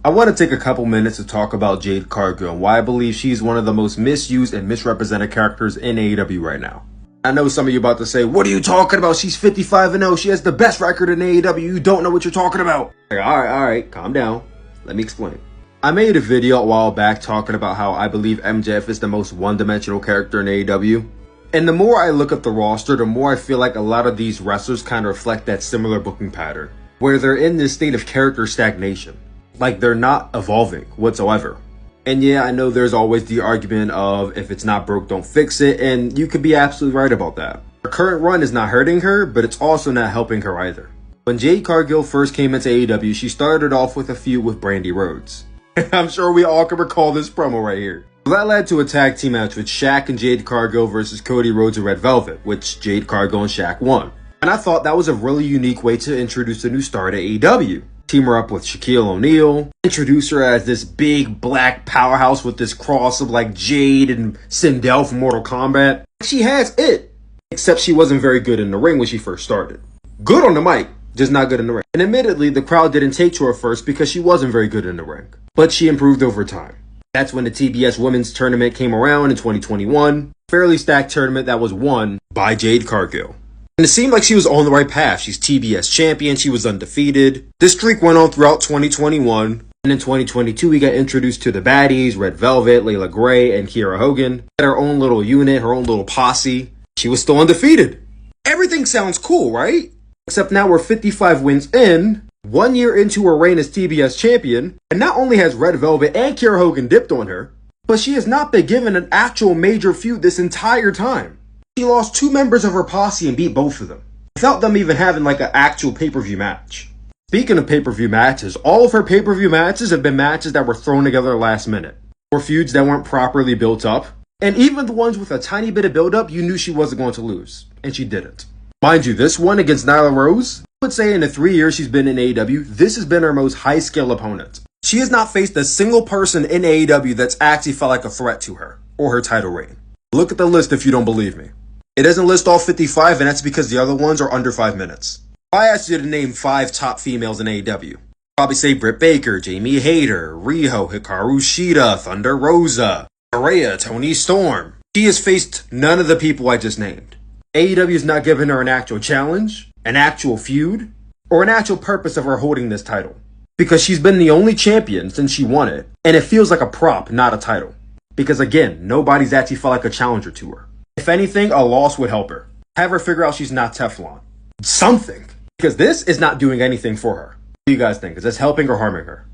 I want to take a couple minutes to talk about Jade Cargill and why I believe she's one of the most misused and misrepresented characters in AEW right now. I know some of you about to say, what are you talking about? She's 55-0. She has the best record in AEW. You don't know what you're talking about. Like, all right, calm down. Let me explain. I made a video a while back talking about how I believe MJF is the most one-dimensional character in AEW. And the more I look at the roster, the more I feel like a lot of these wrestlers kind of reflect that similar booking pattern, where they're in this state of character stagnation. Like they're not evolving whatsoever. And yeah, I know there's always the argument of if it's not broke, don't fix it. And you could be absolutely right about that. Her current run is not hurting her, but it's also not helping her either. When Jade Cargill first came into AEW, she started off with a feud with Brandy Rhodes. I'm sure we all can recall this promo right here. That led to a tag team match with Shaq and Jade Cargill versus Cody Rhodes and Red Velvet, which Jade Cargill and Shaq won. And I thought that was a really unique way to introduce a new star to AEW. Team her up with Shaquille O'Neal, introduce her as this big black powerhouse with this cross of like Jade and Sindel from Mortal Kombat. She has it, except she wasn't very good in the ring when she first started. Good on the mic, just not good in the ring. And admittedly, the crowd didn't take to her first because she wasn't very good in the ring. But she improved over time. That's when the TPS Womens Tournament came around in 2021. Fairly stacked tournament that was won by Jade Cargill. And it seemed like she was on the right path. She's TBS champion. She was undefeated. This streak went on throughout 2021. And in 2022, we got introduced to the baddies, Red Velvet, Layla Gray, and Kiera Hogan. Had her own little unit, her own little posse. She was still undefeated. Everything sounds cool, right? Except now we're 55 wins in, 1 year into her reign as TBS champion. And not only has Red Velvet and Kiera Hogan dipped on her, but she has not been given an actual major feud this entire time. She lost 2 members of her posse and beat both of them, without them even having like an actual pay-per-view match. Speaking of pay-per-view matches, all of her pay-per-view matches have been matches that were thrown together last minute, or feuds that weren't properly built up, and even the ones with a tiny bit of build-up, you knew she wasn't going to lose, and she didn't. Mind you, this one against Nyla Rose, I would say in the 3 years she's been in AEW, this has been her most high-skill opponent. She has not faced a single person in AEW that's actually felt like a threat to her, or her title reign. Look at the list if you don't believe me. It doesn't list all 55, and that's because the other ones are under 5 minutes. If I asked you to name 5 top females in AEW, probably say Britt Baker, Jamie Hayter, Riho, Hikaru Shida, Thunder Rosa, Araya, Toni Storm. She has faced none of the people I just named. AEW is not giving her an actual challenge, an actual feud, or an actual purpose of her holding this title. Because she's been the only champion since she won it, and it feels like a prop, not a title. Because again, nobody's actually felt like a challenger to her. If anything, a loss would help her. Have her figure out she's not Teflon. Something. Because this is not doing anything for her. What do you guys think? Is this helping or harming her?